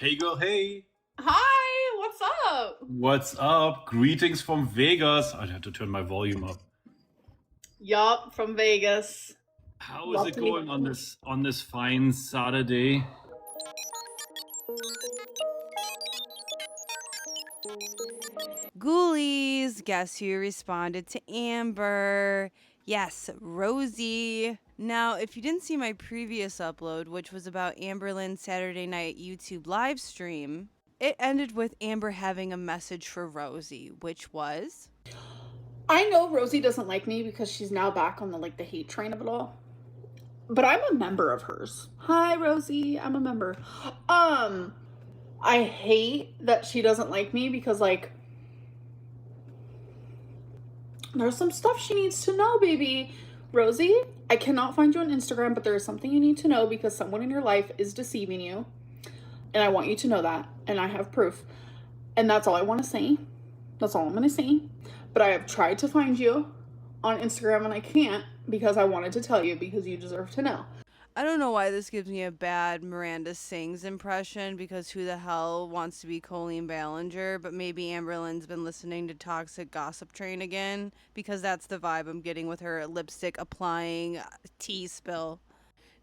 Hey girl, hey. Hi, what's up? What's up? Greetings from Vegas. I'd have to turn my volume up. Yup, from Vegas. How is Love it to meet going on you. this fine Saturday? Ghoulies, guess who responded to Amber? Yes, Rosie. Now, if you didn't see my previous upload, which was about Amberlynn's Saturday night YouTube live stream, it ended with Amber having a message for Rosie, which was I know Rosie doesn't like me because she's now back on the hate train of it all. But I'm a member of hers. Hi, Rosie. I'm a member. Um, I hate that she doesn't like me because there's some stuff she needs to know, baby. Rosie, I cannot find you on Instagram, but there is something you need to know because someone in your life is deceiving you. And I want you to know that. And I have proof. And that's all I want to say. That's all I'm going to say. But I have tried to find you on Instagram and I can't because I wanted to tell you because you deserve to know. I don't know why this gives me a bad Miranda Sings impression because who the hell wants to be Colleen Ballinger? But maybe Amberlynn's been listening to Toxic Gossip Train again because that's the vibe I'm getting with her lipstick applying tea spill.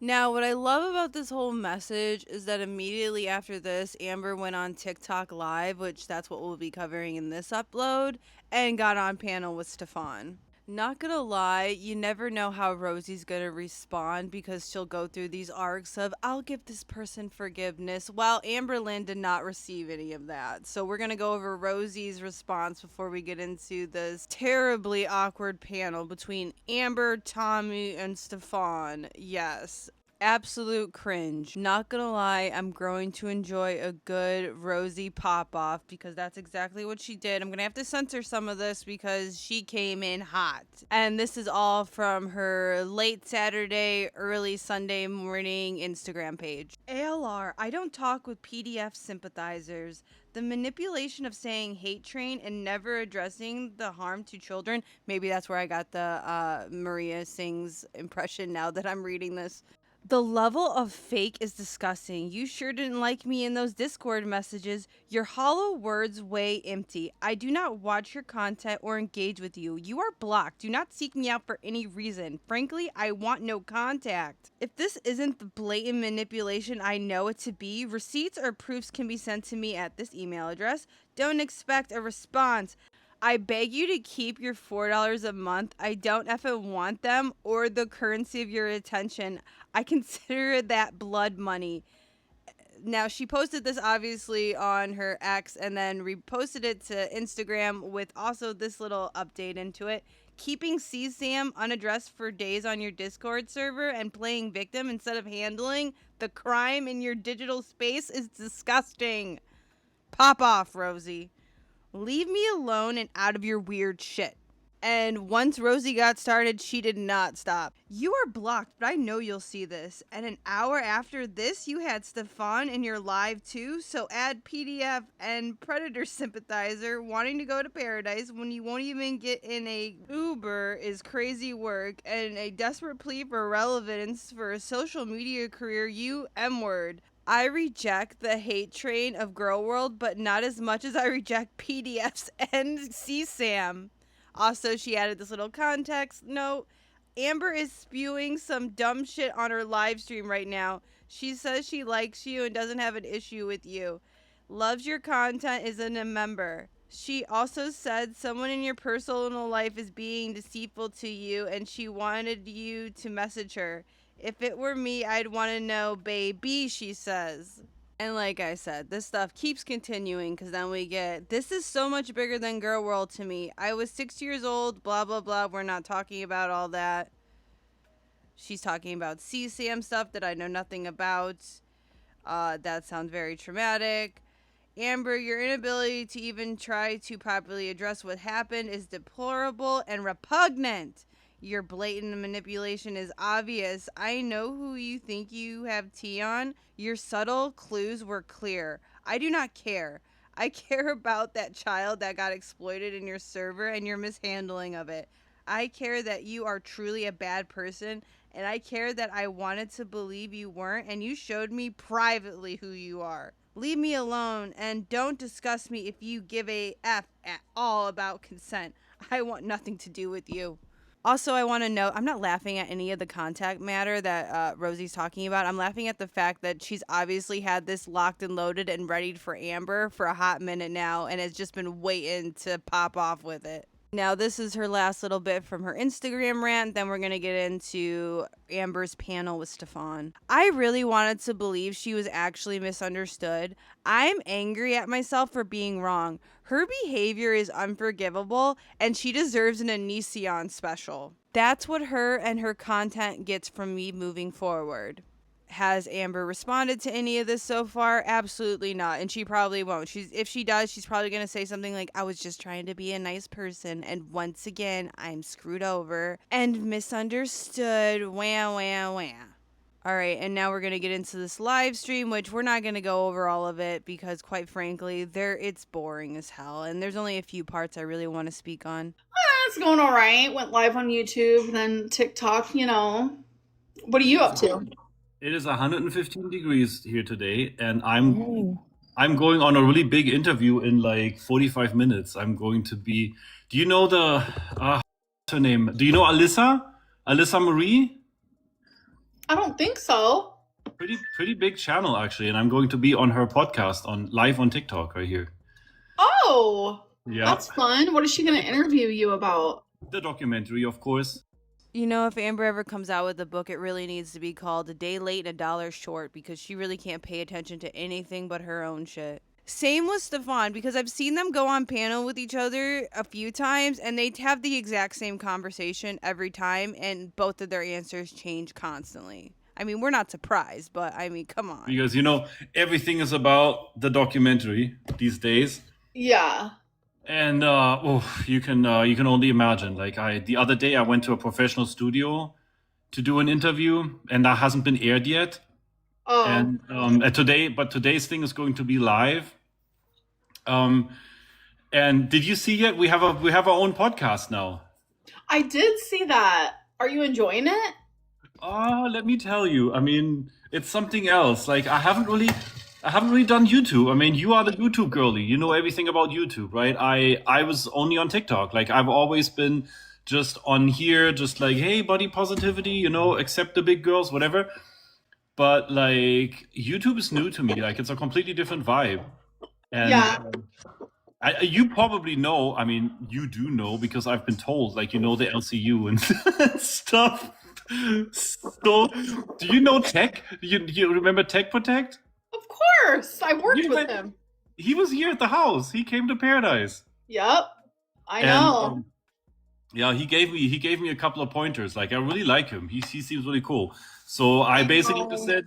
Now, what I love about this whole message is that immediately after this, Amber went on TikTok Live, which that's what we'll be covering in this upload, and got on panel with Stefan. Not gonna lie, you never know how Rosie's gonna respond because she'll go through these arcs of, I'll give this person forgiveness, while Amberlynn did not receive any of that. So we're gonna go over Rosie's response before we get into this terribly awkward panel between Amber, Tommy, and Stefan. Yes. Absolute cringe. Not gonna lie, I'm growing to enjoy a good Rosie pop off because that's exactly what she did. I'm gonna have to censor some of this because she came in hot. And this is all from her late Saturday, early Sunday morning Instagram page. ALR, I don't talk with PDF sympathizers. The manipulation of saying hate train and never addressing the harm to children. Maybe that's where I got the Maria Sings impression now that I'm reading this. The level of fake is disgusting. You sure didn't like me in those Discord messages. Your hollow words weigh empty. I do not watch your content or engage with you. You are blocked. Do not seek me out for any reason. Frankly, I want no contact. If this isn't the blatant manipulation I know it to be, receipts or proofs can be sent to me at this email address. Don't expect a response. I beg you to keep your $4 a month. I don't effing want them or the currency of your attention. I consider that blood money. Now, she posted this obviously on her X and then reposted it to Instagram with also this little update into it. Keeping CSAM unaddressed for days on your Discord server and playing victim instead of handling the crime in your digital space is disgusting. Pop off, Rosie. Leave me alone and out of your weird shit. And once Rosie got started, she did not stop. You are blocked, but I know you'll see this. And an hour after this, you had Stefan in your live too. So add PDF and Predator sympathizer wanting to go to paradise when you won't even get in a Uber is crazy work. And a desperate plea for relevance for a social media career, you M-word. I reject the hate train of Girl World, but not as much as I reject PDFs and CSAM. Also, she added this little context note. Amber is spewing some dumb shit on her live stream right now. She says she likes you and doesn't have an issue with you. Loves your content, isn't a member. She also said someone in your personal life is being deceitful to you and she wanted you to message her. If it were me, I'd want to know, baby, she says. And like I said, this stuff keeps continuing because then we get, this is so much bigger than Girl World to me. I was 6 years old, blah, blah, blah. We're not talking about all that. She's talking about CSAM stuff that I know nothing about. That sounds very traumatic. Amber, your inability to even try to properly address what happened is deplorable and repugnant. Your blatant manipulation is obvious. I know who you think you have tea on. Your subtle clues were clear. I do not care. I care about that child that got exploited in your server and your mishandling of it. I care that you are truly a bad person, and I care that I wanted to believe you weren't, and you showed me privately who you are. Leave me alone and don't discuss me if you give a F at all about consent. I want nothing to do with you. Also, I want to note, I'm not laughing at any of the contact matter that Rosie's talking about. I'm laughing at the fact that she's obviously had this locked and loaded and ready for Amber for a hot minute now and has just been waiting to pop off with it. Now, this is her last little bit from her Instagram rant. Then we're going to get into Amber's panel with Stefan. I really wanted to believe she was actually misunderstood. I'm angry at myself for being wrong. Her behavior is unforgivable, and she deserves an Onision special. That's what her and her content gets from me moving forward. Has Amber responded to any of this so far? Absolutely not, and she probably won't. If she does, she's probably going to say something like, I was just trying to be a nice person, and once again, I'm screwed over and misunderstood. Wah, wah, wah. All right, and now we're going to get into this live stream, which we're not going to go over all of it because, quite frankly, it's boring as hell, and there's only a few parts I really want to speak on. It's going all right. Went live on YouTube, then TikTok, you know. What are you up to? It is 115 degrees here today, and I'm going on a really big interview in like 45 minutes. I'm going to be. Do you know what's her name? Do you know Alyssa? Alyssa Marie? I don't think so. Pretty big channel actually, and I'm going to be on her podcast live on TikTok right here. Oh, yeah, that's fun. What is she going to interview you about? The documentary, of course. You know, if Amber ever comes out with a book, it really needs to be called A Day Late and a Dollar Short because she really can't pay attention to anything but her own shit. Same with Stefan, because I've seen them go on panel with each other a few times and they have the exact same conversation every time and both of their answers change constantly. I mean, we're not surprised, but I mean, come on. Because, you know, everything is about the documentary these days. Yeah. And you can only imagine. Like the other day I went to a professional studio to do an interview, and that hasn't been aired yet. Oh. And today's thing is going to be live. And did you see yet? We have our own podcast now. I did see that. Are you enjoying it? Let me tell you. I mean, it's something else. Like I haven't really done YouTube. I mean, you are the YouTube girly. You know everything about YouTube, right? I was only on TikTok. Like I've always been just on here, just like, hey, body positivity, you know, accept the big girls, whatever. But like YouTube is new to me. Like it's a completely different vibe. And yeah. You probably know. I mean, you do know because I've been told. Like you know the LCU and stuff. So, do you know Tech? You remember Tech Protect? Of course, I worked with him. He was here at the house. He came to Paradise. Yep, I know. Yeah, he gave me a couple of pointers. Like I really like him. He seems really cool. So I basically just said,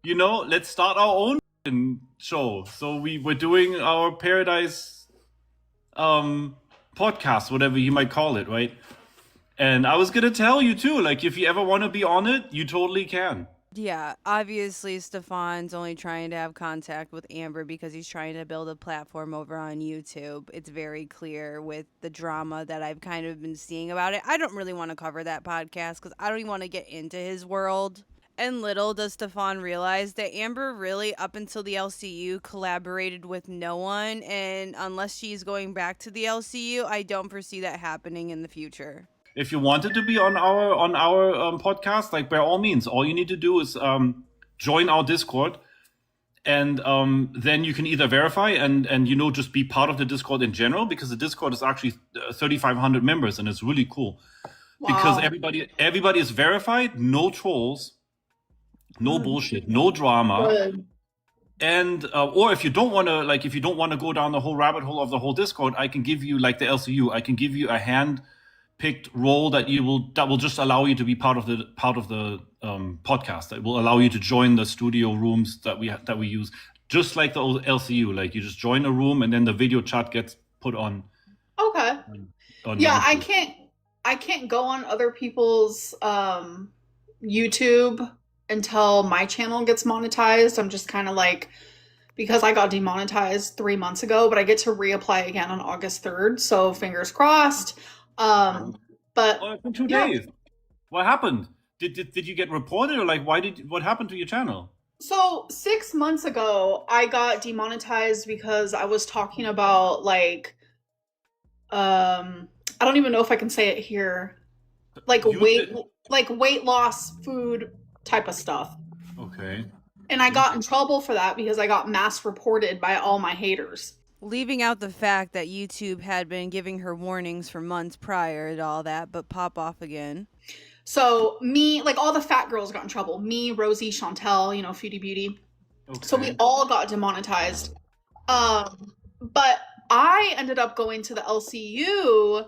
you know, let's start our own show. So we're doing our Paradise podcast, whatever you might call it, right? And I was gonna tell you too, like if you ever want to be on it, you totally can. Yeah, obviously Stefan's only trying to have contact with Amber because he's trying to build a platform over on YouTube. It's very clear with the drama that I've kind of been seeing about it. I don't really want to cover that podcast because I don't even want to get into his world. And little does Stefan realize that Amber really, up until the LCU, collaborated with no one. And unless she's going back to the LCU, I don't foresee that happening in the future. If you wanted to be on our podcast, like by all means, all you need to do is join our Discord, and then you can either verify and you know just be part of the Discord in general, because the Discord is actually 3,500 members and it's really cool. Wow. Because everybody is verified, no trolls, no bullshit, no drama. Good. And or if you don't want to go down the whole rabbit hole of the whole Discord, I can give you like the LCU. I can give you a hand-picked role that will just allow you to be part of the podcast. That will allow you to join the studio rooms that we use, just like the old LCU. Like you just join a room and then the video chat gets put on. Okay. Yeah, I can't go on other people's YouTube until my channel gets monetized. I'm just kind of like, because I got demonetized 3 months ago, but I get to reapply again on August 3rd. So fingers crossed. But for 2 days. What happened? Did you get reported, or like what happened to your channel? So 6 months ago, I got demonetized because I was talking about I don't even know if I can say it here, like You weight, did. like weight loss food type of stuff. Okay. And I got in trouble for that because I got mass reported by all my haters. Leaving out the fact that YouTube had been giving her warnings for months prior to all that, but pop off again. So me, like all the fat girls got in trouble. Me, Rosie, Chantel, Foodie Beauty. So we Okay. all got demonetized. But I ended up going to the LCU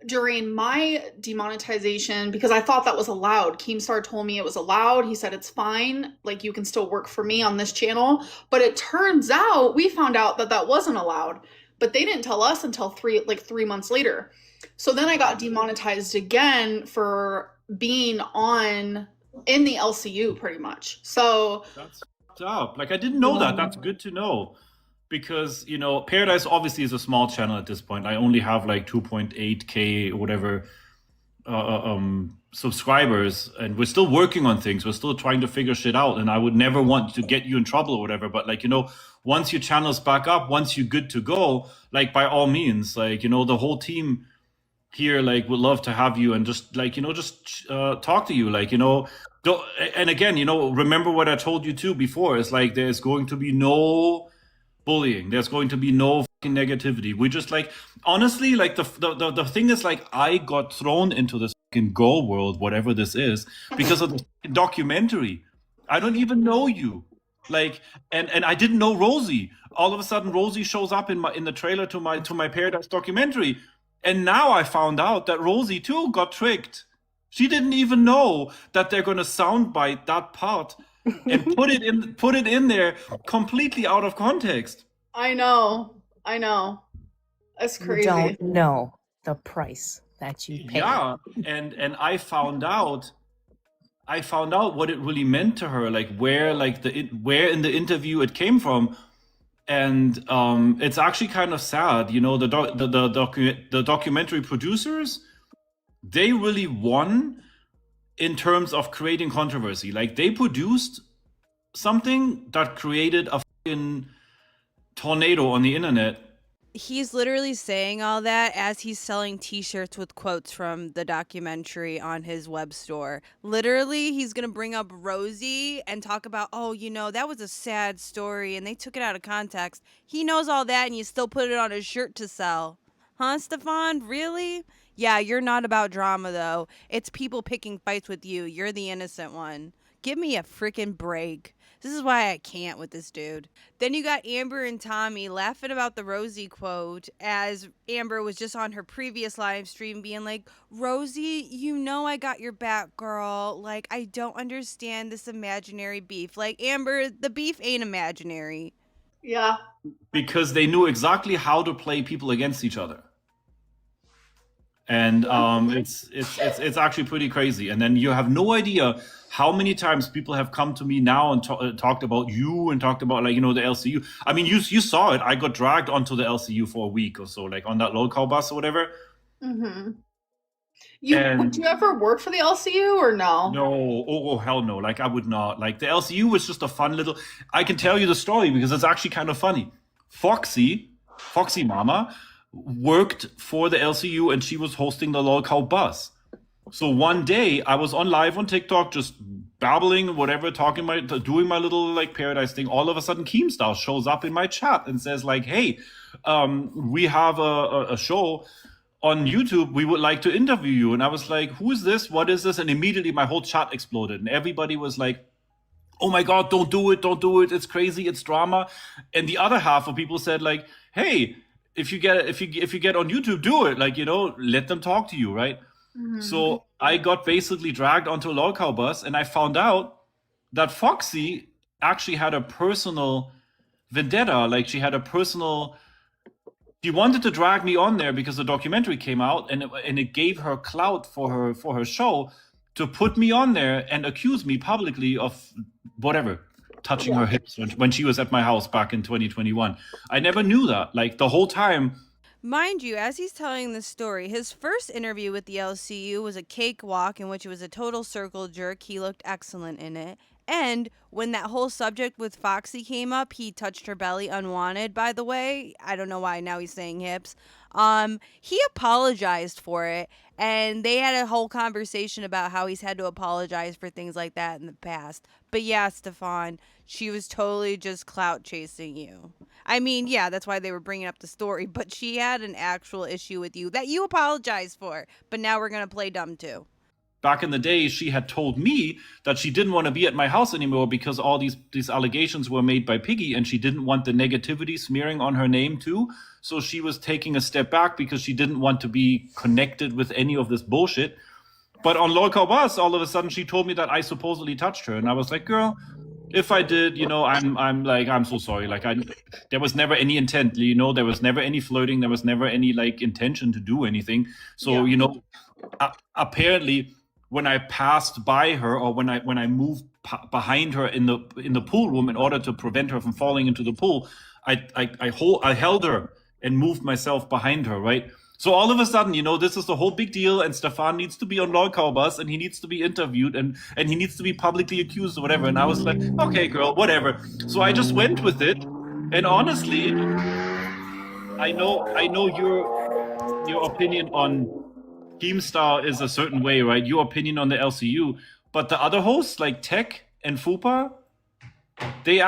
during my demonetization because I thought that was allowed. Keemstar told me it was allowed. He said it's fine, like you can still work for me on this channel. But it turns out we found out that that wasn't allowed. But they didn't tell us until 3 months later. So then I got demonetized again for being on in the LCU pretty much. So That's fucked up. Like I didn't know that. That's good to know. Because, Paradise obviously is a small channel at this point. I only have like 2.8K or whatever subscribers, and we're still working on things. We're still trying to figure shit out. And I would never want to get you in trouble or whatever. But like, once your channel's back up, once you're good to go, like by all means, like, the whole team here like would love to have you and just like talk to you, like don't, and again, remember what I told you too before, is like there's going to be no bullying, there's going to be no fucking negativity. We just like, honestly, like the thing is, like, I got thrown into this fucking girl world, whatever this is, because of the documentary. I don't even know you, like, and I didn't know Rosie. All of a sudden Rosie shows up in the trailer to my Paradise documentary, and now I found out that Rosie too got tricked. She didn't even know that they're going to soundbite that part and put it in there completely out of context. I know. That's You crazy. don't know the price that you pay. Yeah, and I found out what it really meant to her, like where where in the interview it came from. And it's actually kind of sad, the documentary producers, they really won in terms of creating controversy. Like they produced something that created a fucking tornado on the internet. He's literally saying all that as he's selling t-shirts with quotes from the documentary on his web store. Literally, he's going to bring up Rosie and talk about, oh, that was a sad story and they took it out of context. He knows all that and you still put it on his shirt to sell. Huh, Stefan? Really? Yeah, you're not about drama, though. It's people picking fights with you. You're the innocent one. Give me a freaking break. This is why I can't with this dude. Then you got Amber and Tommy laughing about the Rosie quote as Amber was just on her previous live stream being like, Rosie, I got your back, girl. Like, I don't understand this imaginary beef. Like, Amber, the beef ain't imaginary. Yeah. Because they knew exactly how to play people against each other. And it's actually pretty crazy. And then you have no idea how many times people have come to me now and talked about you and talked about, like, the LCU. I mean, you saw it. I got dragged onto the LCU for a week or so, like on that local bus or whatever. Mm-hmm. And Would you ever work for the LCU or no? no, oh hell no. Like I would not. Like the LCU was just a fun little. I can tell you the story because it's actually kind of funny. Foxy Mama worked for the LCU and she was hosting the local bus. So one day I was on live on TikTok, just babbling, whatever, doing my little like Paradise thing. All of a sudden, Keemstar shows up in my chat and says like, "Hey, we have a show on YouTube. We would like to interview you." And I was like, "Who is this? What is this?" And immediately my whole chat exploded, and everybody was like, "Oh my God, don't do it! Don't do it! It's crazy! It's drama." And the other half of people said like, "Hey, if you get on YouTube, do it. Like, let them talk to you, right?" Mm-hmm. So I got basically dragged onto a local bus, and I found out that Foxy actually had a personal vendetta. Like she wanted to drag me on there because the documentary came out, and it gave her clout for her show to put me on there and accuse me publicly of whatever, touching her hips when she was at my house back in 2021. I never knew that. Like the whole time. Mind you, as he's telling this story, his first interview with the LCU was a cakewalk in which it was a total circle jerk. He looked excellent in it. And when that whole subject with Foxy came up, he touched her belly unwanted, by the way. I don't know why now he's saying hips. He apologized for it, and they had a whole conversation about how he's had to apologize for things like that in the past. But yeah, Stefan, she was totally just clout chasing you. I mean, yeah, that's why they were bringing up the story, but she had an actual issue with you that you apologized for. But now we're going to play dumb too. Back in the day, she had told me that she didn't want to be at my house anymore because all these allegations were made by Piggy, and she didn't want the negativity smearing on her name too. So she was taking a step back because she didn't want to be connected with any of this bullshit. But on Local Bus, all of a sudden, she told me that I supposedly touched her, and I was like, girl, if I did, I'm so sorry. There was never any intent, there was never any flirting, there was never any intention to do anything. So, apparently, when I passed by her, or when I moved behind her in the pool room in order to prevent her from falling into the pool, I held her and moved myself behind her, right? So all of a sudden, this is the whole big deal, and Stefan needs to be on Local Bus, and he needs to be interviewed, and he needs to be publicly accused or whatever. And I was like, okay, girl, whatever. So I just went with it, and honestly, I know your opinion on Keemstar is a certain way, right? Your opinion on the LCU, but the other hosts like Tech and Fupa, they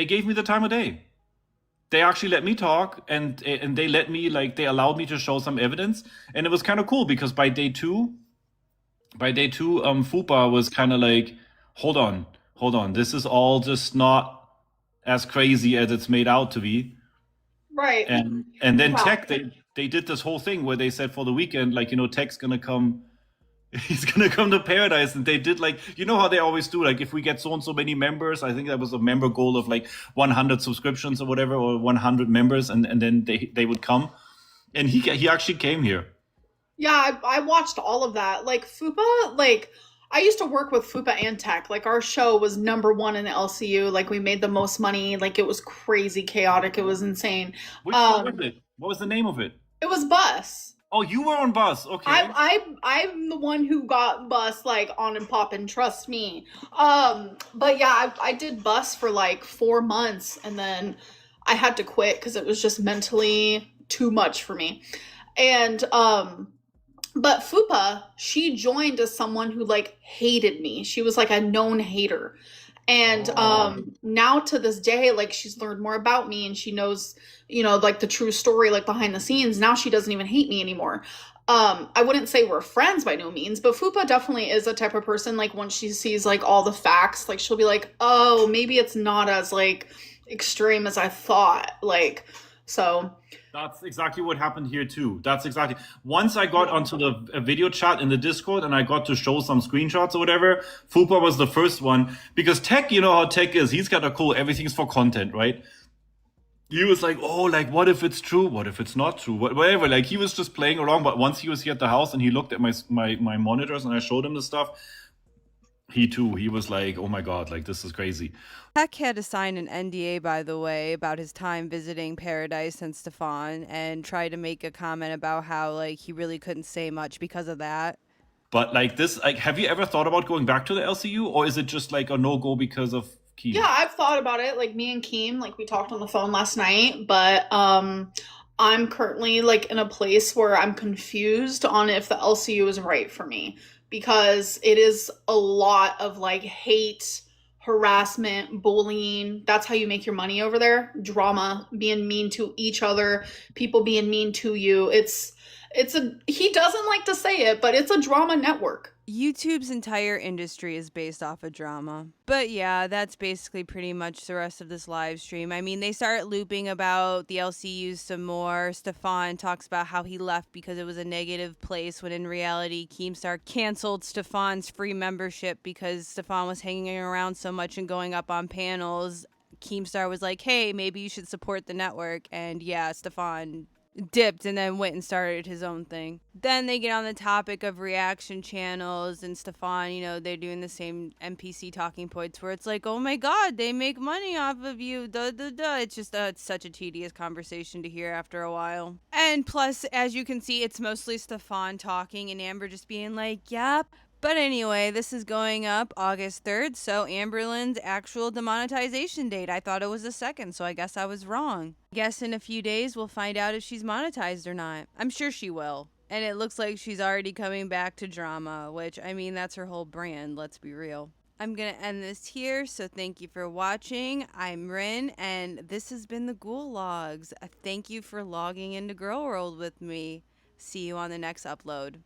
gave me the time of day. They actually let me talk, and they let me they allowed me to show some evidence, and it was kind of cool because by day two, Fupa was kind of like, hold on, this is all just not as crazy as it's made out to be, Right? And then Tech, they did this whole thing where they said for the weekend, Tech's gonna come. He's gonna come to Paradise, and they did how they always do, if we get so and so many members. I think that was a member goal of 100 subscriptions or whatever, or 100 members, and then they would come, and he actually came here. Yeah, I watched all of that. Fupa, I used to work with Fupa and Tech. Our show was #1 in the LCU. We made the most money. It was crazy chaotic. It was insane. Which one was it? What was the name of it? It was Bus. Oh, you were on Bus. Okay. I'm the one who got Bus on and poppin', trust me. But yeah, I did Bus for 4 months, and then I had to quit because it was just mentally too much for me. And but Fupa, she joined as someone who hated me. She was a known hater. And now to this day, she's learned more about me, and she knows, the true story, behind the scenes. Now she doesn't even hate me anymore. I wouldn't say we're friends by no means, but Fupa definitely is a type of person, once she sees all the facts, she'll be like, oh, maybe it's not as extreme as I thought. So that's exactly what happened here too. That's exactly. Once I got onto the video chat in the Discord, and I got to show some screenshots or whatever, Fupa was the first one, because Tech, how Tech is. He's got a cool, everything's for content, right? He was like, oh, what if it's true? What if it's not true? Whatever. He was just playing along. But once he was here at the house and he looked at my monitors, and I showed him the stuff, he was like, oh my God, this is crazy. Tech had to sign an NDA, by the way, about his time visiting Paradise and Stefan, and tried to make a comment about how he really couldn't say much because of that. But have you ever thought about going back to the LCU, or is it just a no-go because of Keem? Yeah, I've thought about it. Me and Keem, we talked on the phone last night, but I'm currently in a place where I'm confused on if the LCU is right for me, because it is a lot of hate, harassment, bullying. That's how you make your money over there. Drama, being mean to each other, people being mean to you. He doesn't like to say it, but it's a drama network. YouTube's entire industry is based off of drama. But yeah, that's basically pretty much the rest of this live stream. I mean, they start looping about the LCU some more. Stefan talks about how he left because it was a negative place, when in reality, Keemstar canceled Stefan's free membership because Stefan was hanging around so much and going up on panels. Keemstar was like, hey, maybe you should support the network. And yeah, Stefan dipped and then went and started his own thing. Then they get on the topic of reaction channels, and Stefan, they're doing the same NPC talking points where it's oh my God, they make money off of you, duh, duh, duh. It's just it's such a tedious conversation to hear after a while. And plus, as you can see, it's mostly Stefan talking and Amber just being like, yep, But anyway, this is going up August 3rd, so Amberlynn's actual demonetization date. I thought it was the 2nd, so I guess I was wrong. Guess in a few days we'll find out if she's monetized or not. I'm sure she will. And it looks like she's already coming back to drama, which, I mean, that's her whole brand, let's be real. I'm going to end this here, so thank you for watching. I'm Rin, and this has been the Ghoul Logs. Thank you for logging into Girl World with me. See you on the next upload.